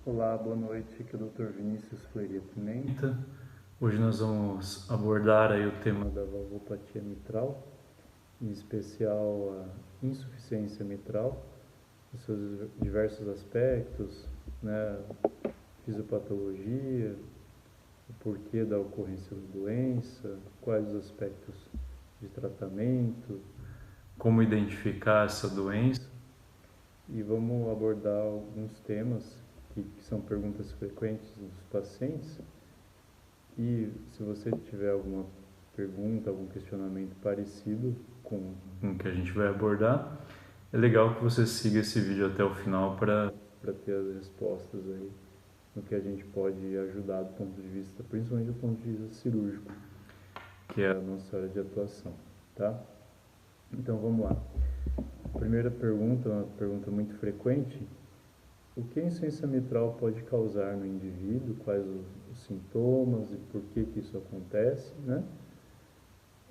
Olá, boa noite, aqui é o Dr. Vinícius Fleury Pimenta. Hoje nós vamos abordar aí o tema da valvopatia mitral, em especial a insuficiência mitral, os seus diversos aspectos, né, fisiopatologia, o porquê da ocorrência da doença, quais os aspectos de tratamento, como identificar essa doença. E vamos abordar alguns temas que são perguntas frequentes dos pacientes. E se você tiver alguma pergunta, algum questionamento parecido com o que a gente vai abordar, é legal que você siga esse vídeo até o final para ter as respostas aí no que a gente pode ajudar do ponto de vista, principalmente do ponto de vista cirúrgico, que é a nossa área de atuação, tá? Então vamos lá. A primeira pergunta, uma pergunta muito frequente: o que a insuficiência mitral pode causar no indivíduo? Quais os sintomas e por que isso acontece, né?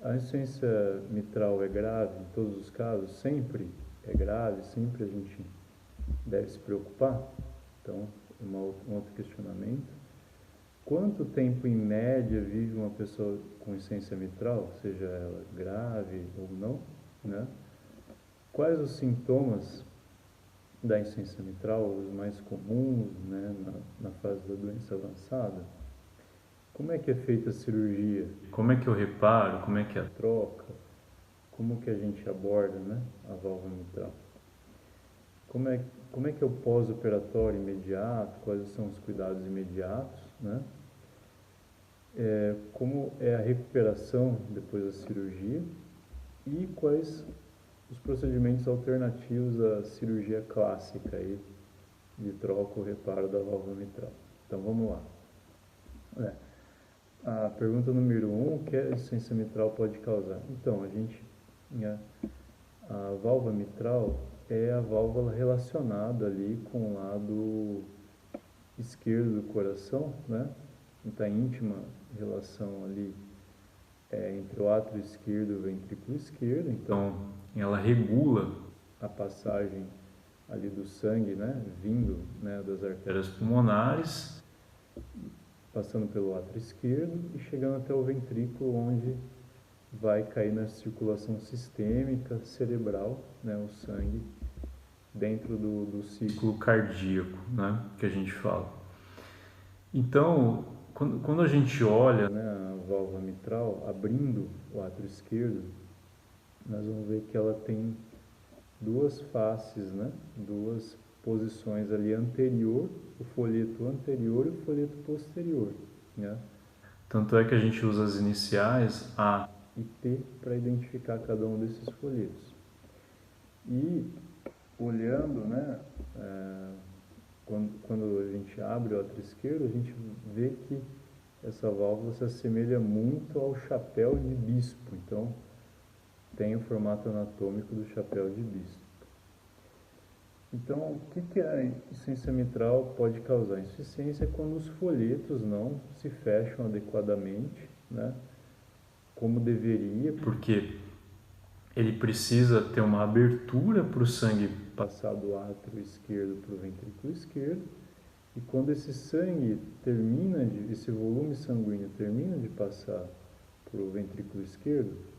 A insuficiência mitral é grave em todos os casos? Sempre é grave? Sempre a gente deve se preocupar? Então, um outro questionamento. Quanto tempo em média vive uma pessoa com insuficiência mitral, seja ela grave ou não, né? Quais os sintomas da insuficiência mitral, os mais comuns, né, na fase da doença avançada? Como é que é feita a cirurgia? Como é que eu reparo? Como é que é a troca? Como que a gente aborda, né, a válvula mitral? Como é que é o pós-operatório imediato? Quais são os cuidados imediatos, né? Como é a recuperação depois da cirurgia? E quais os procedimentos alternativos à cirurgia clássica aí, de troca ou reparo da válvula mitral? Então vamos lá. A pergunta número 1, o que a insuficiência mitral pode causar? Então, a válvula mitral é a válvula relacionada ali com o lado esquerdo do coração, né? Está íntima relação ali entre o átrio esquerdo e o ventrículo esquerdo. Então, ela regula a passagem ali do sangue, né, vindo, né, das artérias pulmonares, passando pelo átrio esquerdo e chegando até o ventrículo, onde vai cair na circulação sistêmica cerebral, né, o sangue, dentro do ciclo cardíaco, né, que a gente fala. Então, quando a gente olha, né, a válvula mitral abrindo o átrio esquerdo, nós vamos ver que ela tem duas faces, né, duas posições ali anterior, o folheto anterior e o folheto posterior, né? Tanto é que a gente usa as iniciais A e T para identificar cada um desses folhetos. E olhando, né, quando a gente abre o átrio esquerdo, a gente vê que essa válvula se assemelha muito ao chapéu de bispo. Então, tem o formato anatômico do chapéu de bispo. Então, o que a insuficiência mitral pode causar? A insuficiência é quando os folhetos não se fecham adequadamente, né, como deveria, porque ele precisa ter uma abertura para o sangue passar do átrio esquerdo para o ventrículo esquerdo, e quando esse sangue esse volume sanguíneo termina de passar para o ventrículo esquerdo,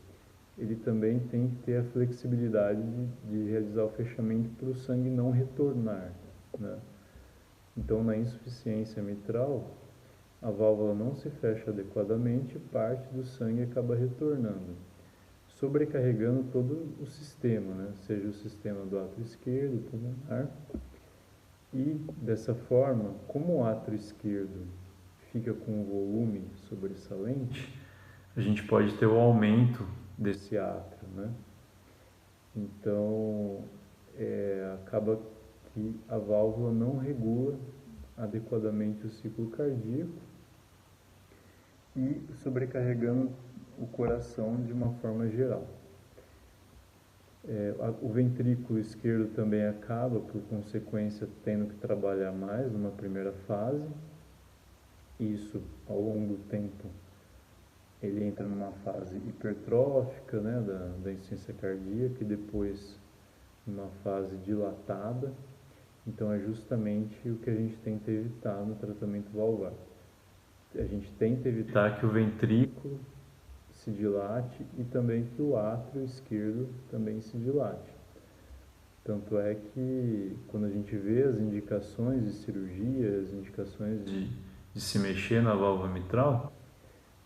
ele também tem que ter a flexibilidade de realizar o fechamento para o sangue não retornar, né? Então, na insuficiência mitral, a válvula não se fecha adequadamente, parte do sangue acaba retornando, sobrecarregando todo o sistema, né? Seja o sistema do átrio esquerdo, pulmonar. E, dessa forma, como o átrio esquerdo fica com um volume sobressalente, a gente pode ter o aumento desse átrio, né? Então, acaba que a válvula não regula adequadamente o ciclo cardíaco e sobrecarregando o coração de uma forma geral. O ventrículo esquerdo também acaba, por consequência, tendo que trabalhar mais numa primeira fase. Isso, ao longo do tempo, ele entra numa fase hipertrófica, né, da insuficiência cardíaca, e depois numa fase dilatada. Então é justamente o que a gente tenta evitar no tratamento valvar. A gente tenta evitar que o ventrículo se dilate e também que o átrio esquerdo também se dilate. Tanto é que quando a gente vê as indicações de cirurgia, as indicações de se mexer na válvula mitral,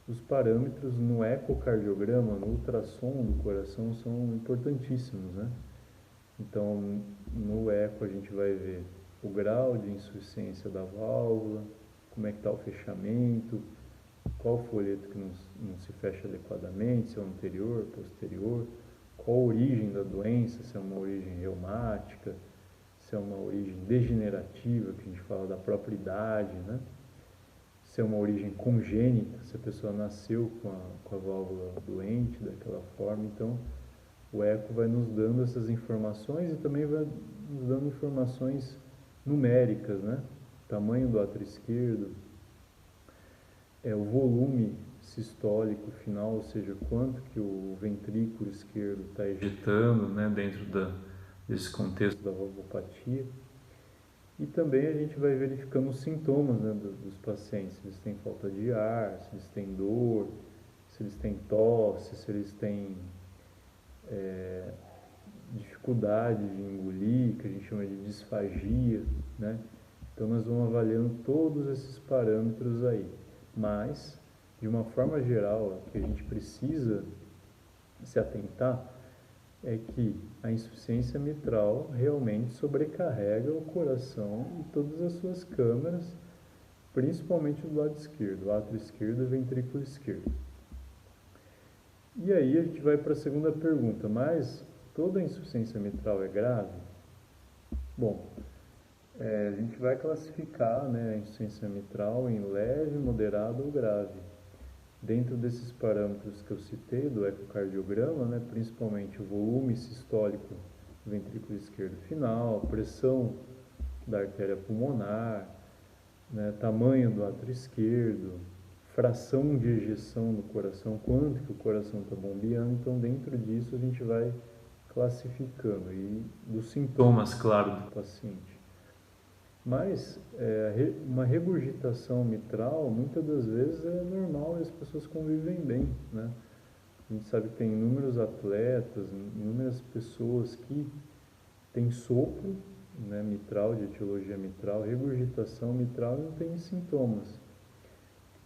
os parâmetros no ecocardiograma, no ultrassom do coração são importantíssimos, né? Então, no eco a gente vai ver o grau de insuficiência da válvula, como é que está o fechamento, qual o folheto que não se fecha adequadamente, se é o anterior, posterior, qual a origem da doença, se é uma origem reumática, se é uma origem degenerativa, que a gente fala da própria idade, né? Se é uma origem congênita, se a pessoa nasceu com a válvula doente daquela forma. Então, o eco vai nos dando essas informações e também vai nos dando informações numéricas, né? Tamanho do átrio esquerdo, o volume sistólico final, ou seja, quanto que o ventrículo esquerdo está ejetando, né, dentro desse contexto da valvopatia. E também a gente vai verificando os sintomas, né, dos pacientes, se eles têm falta de ar, se eles têm dor, se eles têm tosse, se eles têm dificuldade de engolir, que a gente chama de disfagia, né? Então nós vamos avaliando todos esses parâmetros aí. Mas, de uma forma geral, o que a gente precisa se atentar é que a insuficiência mitral realmente sobrecarrega o coração e todas as suas câmaras, principalmente do lado esquerdo, o átrio esquerdo e o ventrículo esquerdo. E aí a gente vai para a segunda pergunta, mas toda insuficiência mitral é grave? Bom, a gente vai classificar, né, a insuficiência mitral em leve, moderada ou grave. Dentro desses parâmetros que eu citei do ecocardiograma, né, principalmente o volume sistólico do ventrículo esquerdo final, pressão da artéria pulmonar, né, tamanho do átrio esquerdo, fração de ejeção do coração, quanto que o coração está bombeando. Então, dentro disso, a gente vai classificando e dos sintomas, claro, do paciente. Mas uma regurgitação mitral, muitas das vezes é normal e as pessoas convivem bem, né? A gente sabe que tem inúmeros atletas, inúmeras pessoas que têm sopro, né, mitral, de etiologia mitral, regurgitação mitral e não tem sintomas.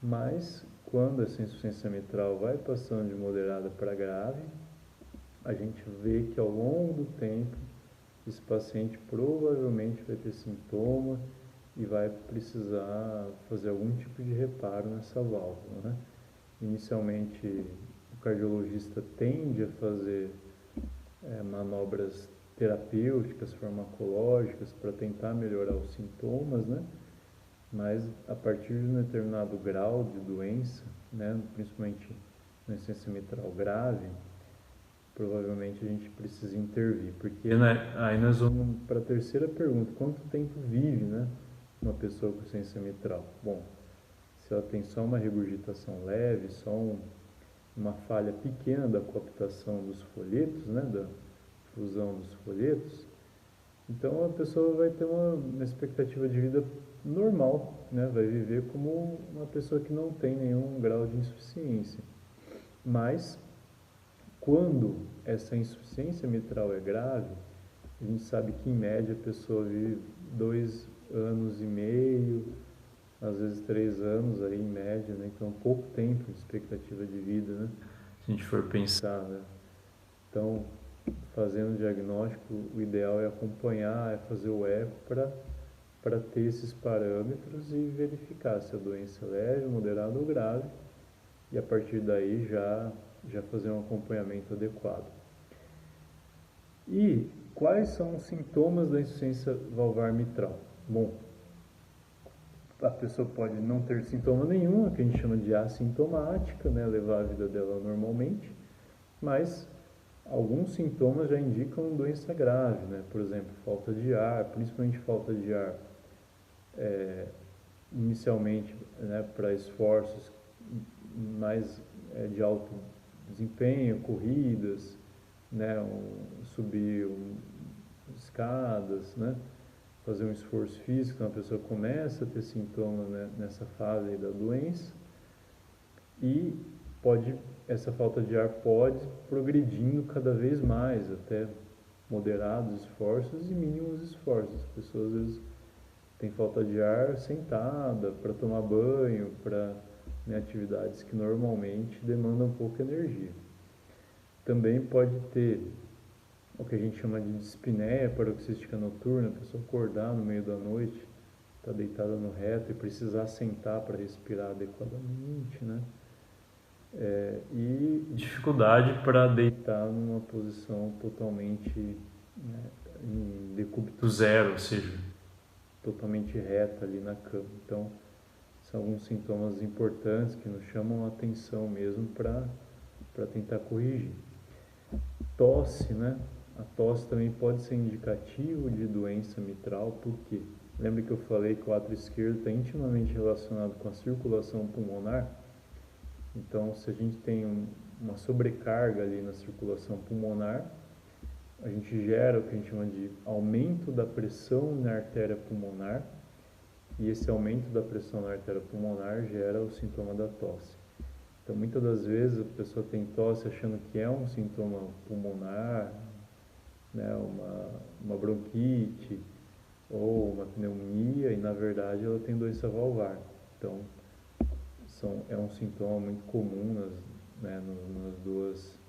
Mas quando essa insuficiência mitral vai passando de moderada para grave, a gente vê que ao longo do tempo esse paciente provavelmente vai ter sintoma e vai precisar fazer algum tipo de reparo nessa válvula, né? Inicialmente, o cardiologista tende a fazer manobras terapêuticas, farmacológicas, para tentar melhorar os sintomas, né? Mas a partir de um determinado grau de doença, né, principalmente na insuficiência mitral grave, provavelmente a gente precisa intervir, porque aí nós vamos para a terceira pergunta: quanto tempo vive, né, uma pessoa com insuficiência mitral? Bom, se ela tem só uma regurgitação leve, só uma falha pequena da coaptação dos folhetos, né, da fusão dos folhetos, então a pessoa vai ter uma expectativa de vida normal, né, vai viver como uma pessoa que não tem nenhum grau de insuficiência. Mas quando essa insuficiência mitral é grave, a gente sabe que em média a pessoa vive 2 anos e meio, às vezes 3 anos aí em média, né? Então pouco tempo de expectativa de vida, né? Se a gente for pensar, né? Então, fazendo o diagnóstico, o ideal é acompanhar, é fazer o eco para ter esses parâmetros e verificar se a doença é leve, moderada ou grave, e a partir daí já fazer um acompanhamento adequado. E quais são os sintomas da insuficiência valvar mitral? Bom, a pessoa pode não ter sintoma nenhum, que a gente chama de assintomática, né, levar a vida dela normalmente, mas alguns sintomas já indicam doença grave, né? Por exemplo, falta de ar, principalmente falta de ar inicialmente, né, para esforços mais de alto desempenho, corridas, né, subir escadas, né, fazer um esforço físico, então a pessoa começa a ter sintomas, né, nessa fase aí da doença, e essa falta de ar pode progredindo cada vez mais, até moderados esforços e mínimos esforços. As pessoas às vezes têm falta de ar sentada, para tomar banho, para, né, atividades que normalmente demandam pouca energia. Também pode ter o que a gente chama de dispneia paroxística noturna, a pessoa acordar no meio da noite, está deitada no reto e precisar sentar para respirar adequadamente, né? E dificuldade para deitar numa posição totalmente, né, em decúbito zero, ou seja, totalmente reta ali na cama. Então, são alguns sintomas importantes que nos chamam a atenção mesmo para tentar corrigir. Tosse, né? A tosse também pode ser indicativo de doença mitral, por quê? Lembra que eu falei que o átrio esquerdo está intimamente relacionado com a circulação pulmonar? Então, se a gente tem uma sobrecarga ali na circulação pulmonar, a gente gera o que a gente chama de aumento da pressão na artéria pulmonar, e esse aumento da pressão na artéria pulmonar gera o sintoma da tosse. Então, muitas das vezes a pessoa tem tosse achando que é um sintoma pulmonar, né, uma bronquite ou uma pneumonia, e na verdade ela tem doença valvar. Então, é um sintoma muito comum nas duas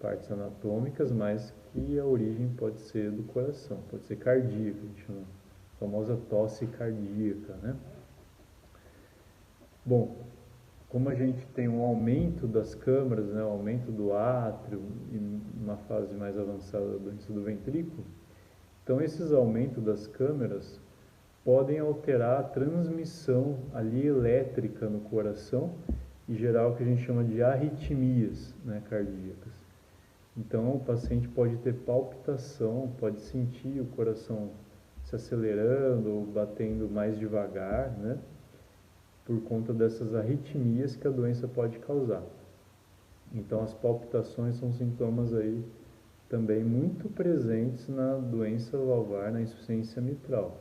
partes anatômicas, mas que a origem pode ser do coração, pode ser cardíaca, a gente chama a famosa tosse cardíaca, né? Bom, como a gente tem um aumento das câmaras, né, um aumento do átrio e uma fase mais avançada da doença do ventrículo, então esses aumentos das câmaras podem alterar a transmissão ali elétrica no coração e gerar o que a gente chama de arritmias, né, cardíacas. Então o paciente pode ter palpitação, pode sentir o coração se acelerando ou batendo mais devagar, né, por conta dessas arritmias que a doença pode causar. Então as palpitações são sintomas aí também muito presentes na doença valvar, na insuficiência mitral.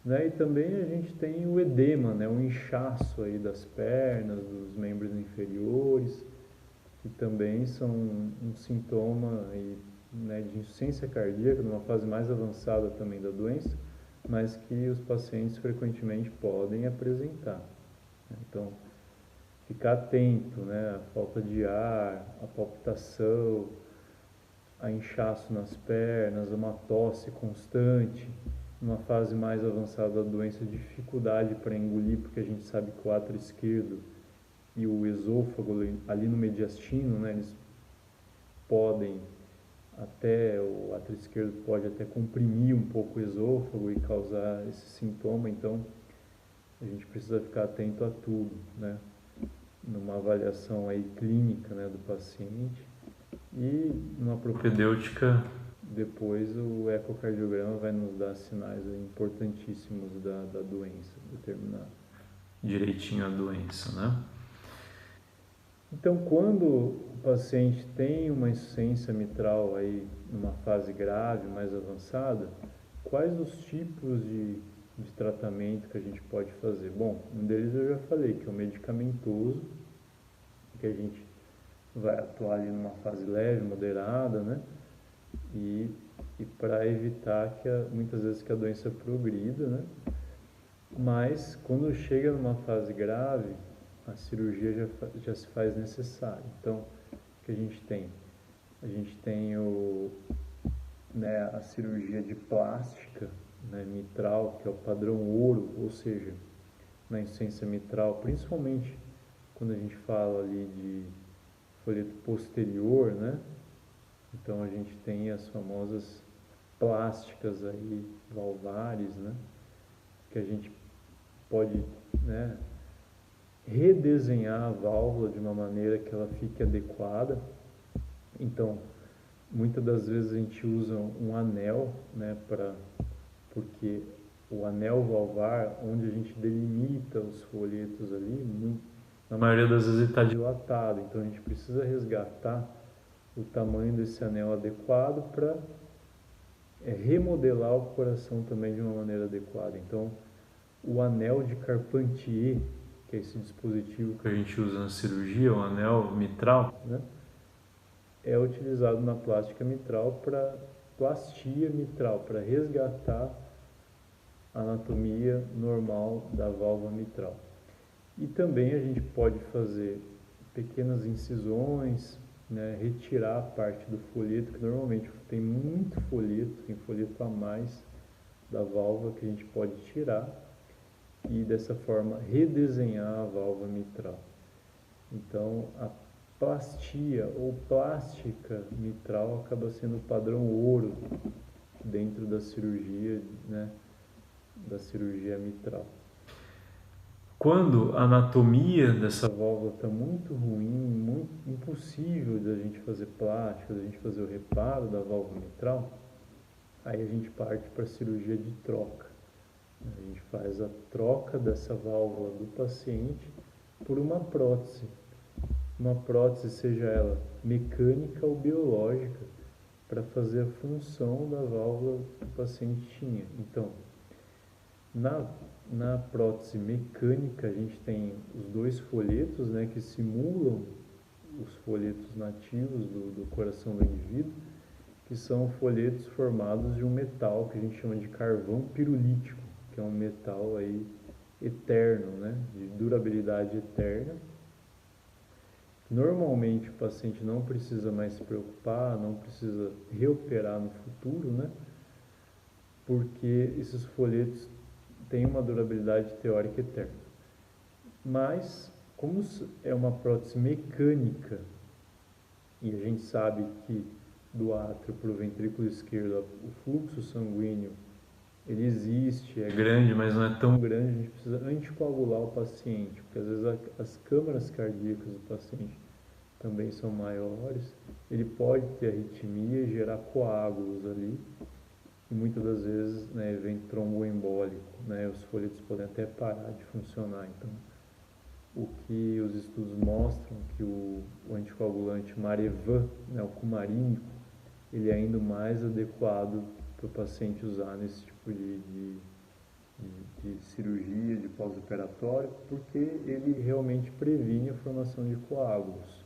Né? E também a gente tem o edema, né? O inchaço aí das pernas, dos membros inferiores, que também são um sintoma aí, né, de insuficiência cardíaca, numa fase mais avançada também da doença, mas que os pacientes frequentemente podem apresentar. Então, ficar atento, né, a falta de ar, a palpitação, a inchaço nas pernas, uma tosse constante, numa fase mais avançada da doença, dificuldade para engolir, porque a gente sabe que o átrio esquerdo e o esôfago ali no mediastino, né, eles podem o átrio esquerdo pode até comprimir um pouco o esôfago e causar esse sintoma, então a gente precisa ficar atento a tudo, né, numa avaliação aí clínica, né, do paciente, e numa propedêutica, depois o ecocardiograma vai nos dar sinais importantíssimos da doença, determinar direitinho a doença, né? Então, quando o paciente tem uma insuficiência mitral aí numa fase grave, mais avançada, quais os tipos de tratamento que a gente pode fazer? Bom, um deles eu já falei, que é o medicamentoso, que a gente vai atuar ali numa fase leve, moderada, né? E para evitar que muitas vezes que a doença progrida, né? Mas quando chega numa fase grave, a cirurgia já se faz necessária. Então, o que a gente tem? A gente tem né, a cirurgia de plástica, né, mitral, que é o padrão ouro, ou seja, na insuficiência mitral, principalmente quando a gente fala ali de folheto posterior, né? Então a gente tem as famosas plásticas aí, valvares, né? Que a gente pode, né, redesenhar a válvula de uma maneira que ela fique adequada. Então, muitas das vezes a gente usa um anel, né, porque o anel valvar, onde a gente delimita os folhetos ali, na maioria das vezes ele está dilatado, então a gente precisa resgatar o tamanho desse anel adequado para remodelar o coração também de uma maneira adequada. Então, o anel de Carpentier, que é esse dispositivo que a gente usa na cirurgia, o anel mitral, né, é utilizado na plástica mitral para plastia mitral, para resgatar a anatomia normal da válvula mitral. E também a gente pode fazer pequenas incisões, né, retirar a parte do folheto, que normalmente tem muito folheto, tem folheto a mais da válvula que a gente pode tirar e dessa forma redesenhar a válvula mitral. Então a plastia ou plástica mitral acaba sendo o padrão ouro dentro da cirurgia, né, da cirurgia mitral. Quando a anatomia dessa válvula está muito ruim, muito impossível da gente fazer plástica, da gente fazer o reparo da válvula mitral, aí a gente parte para a cirurgia de troca. A gente faz a troca dessa válvula do paciente por uma prótese. Uma prótese, seja ela mecânica ou biológica, para fazer a função da válvula que o paciente tinha. Então, na prótese mecânica, a gente tem os dois folhetos, né, que simulam os folhetos nativos do coração do indivíduo, que são folhetos formados de um metal que a gente chama de carvão pirulítico, que é um metal aí eterno, né, de durabilidade eterna. Normalmente o paciente não precisa mais se preocupar, não precisa reoperar no futuro, né, porque esses folhetos têm uma durabilidade teórica eterna. Mas, como é uma prótese mecânica, e a gente sabe que do átrio para o ventrículo esquerdo o fluxo sanguíneo ele existe, é grande, mas não é tão grande, a gente precisa anticoagular o paciente, porque às vezes as câmaras cardíacas do paciente também são maiores, ele pode ter arritmia e gerar coágulos ali, e muitas das vezes, né, evento tromboembólico, né, os folhetos podem até parar de funcionar. Então, o que os estudos mostram que o anticoagulante Marevan, né, o cumarínico, ele é ainda mais adequado para o paciente usar nesse tipo de cirurgia, de pós-operatório, porque ele realmente previne a formação de coágulos,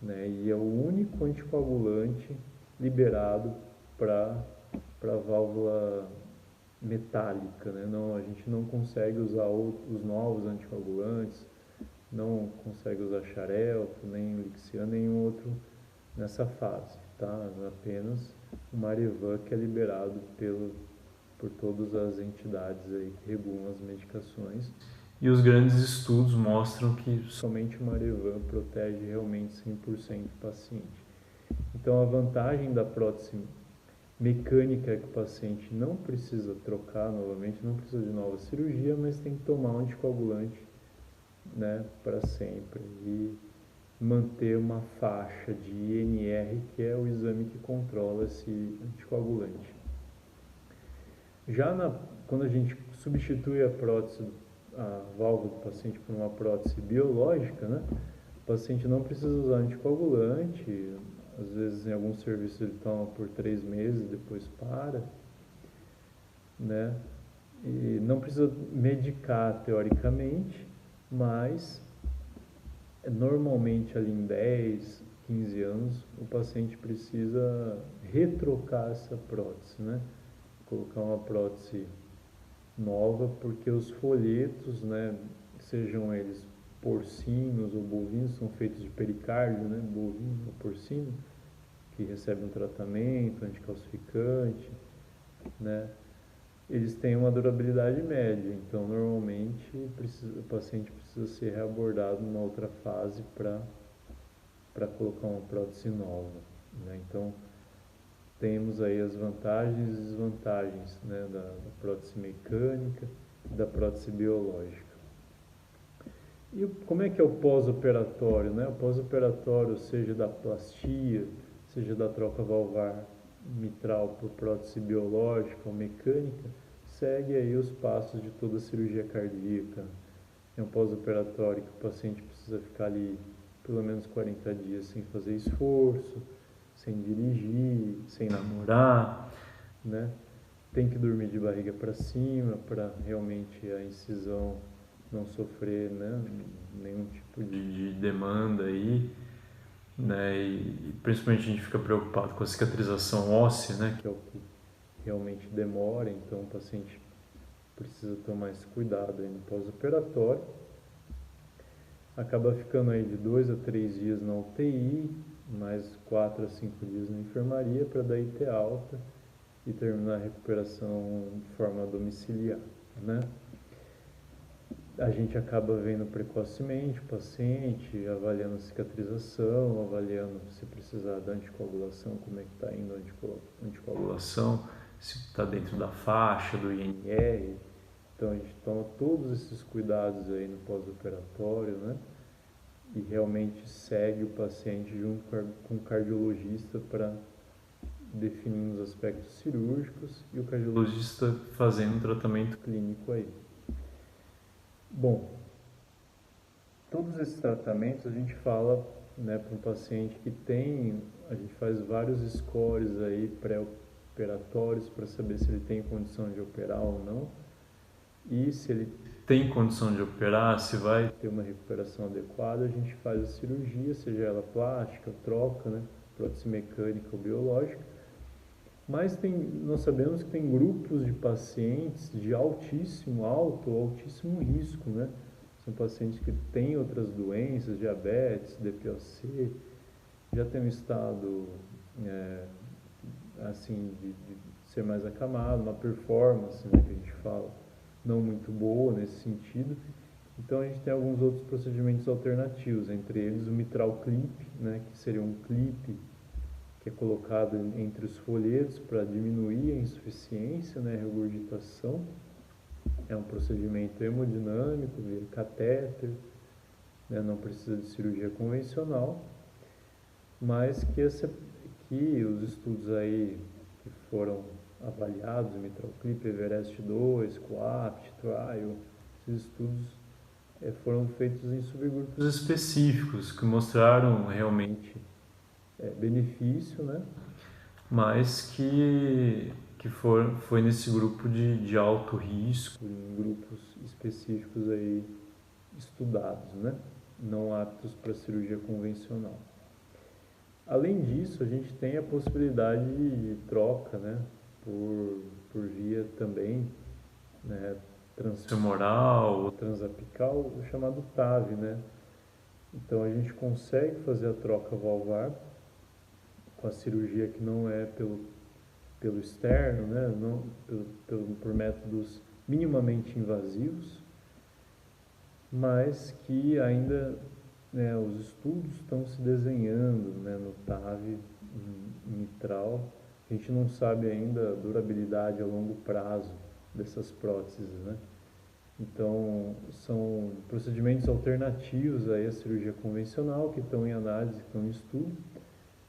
né, e é o único anticoagulante liberado para a válvula metálica, né? Não, a gente não consegue usar os novos anticoagulantes, não consegue usar xarelto, nem lixiana, nenhum outro nessa fase, tá? Apenas o Marevan que é liberado por todas as entidades aí que regulam as medicações. E os grandes estudos mostram que somente o Marevan protege realmente 100% o paciente. Então a vantagem da prótese mecânica é que o paciente não precisa trocar novamente, não precisa de nova cirurgia, mas tem que tomar um anticoagulante, né, para sempre e manter uma faixa de INR, que é o exame que controla esse anticoagulante. Já quando a gente substitui a válvula do paciente por uma prótese biológica, né, o paciente não precisa usar anticoagulante, às vezes em alguns serviços ele toma por 3 meses, depois para, né, e não precisa medicar teoricamente, mas normalmente ali em 10, 15 anos o paciente precisa retrocar essa prótese, né, colocar uma prótese nova, porque os folhetos, né, sejam eles porcinos ou bovinos, são feitos de pericárdio, né, bovino ou porcino, que recebe um tratamento anticalcificante, né, eles têm uma durabilidade média, então normalmente o paciente precisa ser reabordado numa outra fase para colocar uma prótese nova, né? Então temos aí as vantagens e desvantagens, né, da prótese mecânica e da prótese biológica. E como é que é o pós-operatório, né? O pós-operatório, seja da plastia, seja da troca valvar mitral por prótese biológica ou mecânica, segue aí os passos de toda a cirurgia cardíaca. É um pós-operatório que o paciente precisa ficar ali pelo menos 40 dias sem fazer esforço, sem dirigir, sem namorar, né? Tem que dormir de barriga para cima para realmente a incisão não sofrer, né, nenhum tipo de demanda aí, né? E principalmente a gente fica preocupado com a cicatrização óssea, né, que é o que realmente demora, então o paciente precisa tomar esse cuidado aí no pós-operatório. Acaba ficando aí de 2 a 3 dias na UTI, mais 4 a 5 dias na enfermaria para daí ter alta e terminar a recuperação de forma domiciliar, né? A gente acaba vendo precocemente o paciente, avaliando a cicatrização, avaliando se precisar da anticoagulação, como é que está indo a anticoagulação, se está dentro da faixa do INR. Então a gente toma todos esses cuidados aí no pós-operatório, né? E realmente segue o paciente junto com o cardiologista para definir os aspectos cirúrgicos e o cardiologista fazendo um tratamento clínico aí. Bom, todos esses tratamentos a gente fala, né, para um paciente que tem, a gente faz vários scores aí pré-operatórios para saber se ele tem condição de operar ou não, e se ele tem condição de operar, se vai ter uma recuperação adequada, a gente faz a cirurgia, seja ela plástica, troca, né, prótese mecânica ou biológica. Mas nós sabemos que tem grupos de pacientes de altíssimo risco, né? São pacientes que têm outras doenças, diabetes, DPOC, já tem um estado assim de ser mais acamado, uma performance, né, que a gente fala, não muito boa nesse sentido. Então a gente tem alguns outros procedimentos alternativos, entre eles o mitral clip, né, que seria um clipe que é colocado entre os folhetos para diminuir a insuficiência, né, a regurgitação. É um procedimento hemodinâmico, via catéter, né, não precisa de cirurgia convencional, mas que os estudos aí que foram avaliados, mitral clip, Everest 2, COAPT, Trial, esses estudos foram feitos em subgrupos específicos que mostraram realmente benefício, né? Mas que foi nesse grupo de alto risco, em grupos específicos aí estudados, né? Não aptos para cirurgia convencional. Além disso, a gente tem a possibilidade de troca, né? Por via também, né, transfemoral ou transapical, o chamado TAV, né? Então a gente consegue fazer a troca valvar com a cirurgia que não é pelo externo, né? Não, por métodos minimamente invasivos, mas que ainda, né, os estudos estão se desenhando, né, no TAV mitral. A gente não sabe ainda a durabilidade a longo prazo dessas próteses, né? Então, são procedimentos alternativos aí à cirurgia convencional que estão em análise, que estão em estudo,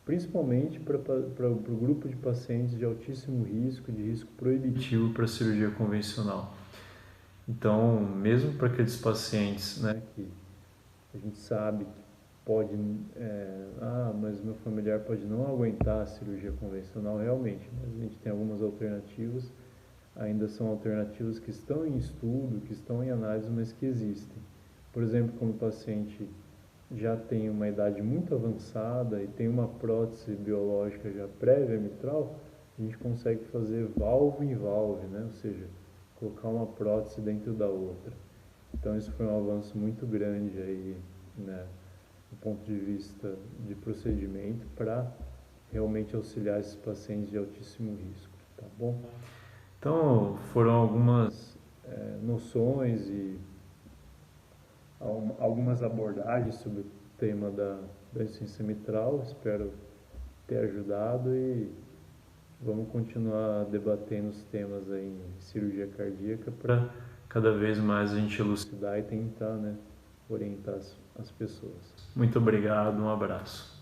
principalmente para o grupo de pacientes de altíssimo risco, de risco proibitivo para a cirurgia convencional. Então, mesmo para aqueles pacientes, né, que a gente sabe que pode, mas meu familiar pode não aguentar a cirurgia convencional, realmente, mas a gente tem algumas alternativas, ainda são alternativas que estão em estudo, que estão em análise, mas que existem. Por exemplo, quando o paciente já tem uma idade muito avançada e tem uma prótese biológica já prévia mitral, a gente consegue fazer valve em valve, né? Ou seja, colocar uma prótese dentro da outra. Então isso foi um avanço muito grande aí, né, do ponto de vista de procedimento para realmente auxiliar esses pacientes de altíssimo risco, tá bom? Então foram algumas noções e algumas abordagens sobre o tema da insuficiência mitral. Espero ter ajudado e vamos continuar debatendo os temas aí em cirurgia cardíaca para cada vez mais a gente elucidar e tentar, né, orientar as pessoas. Muito obrigado, um abraço.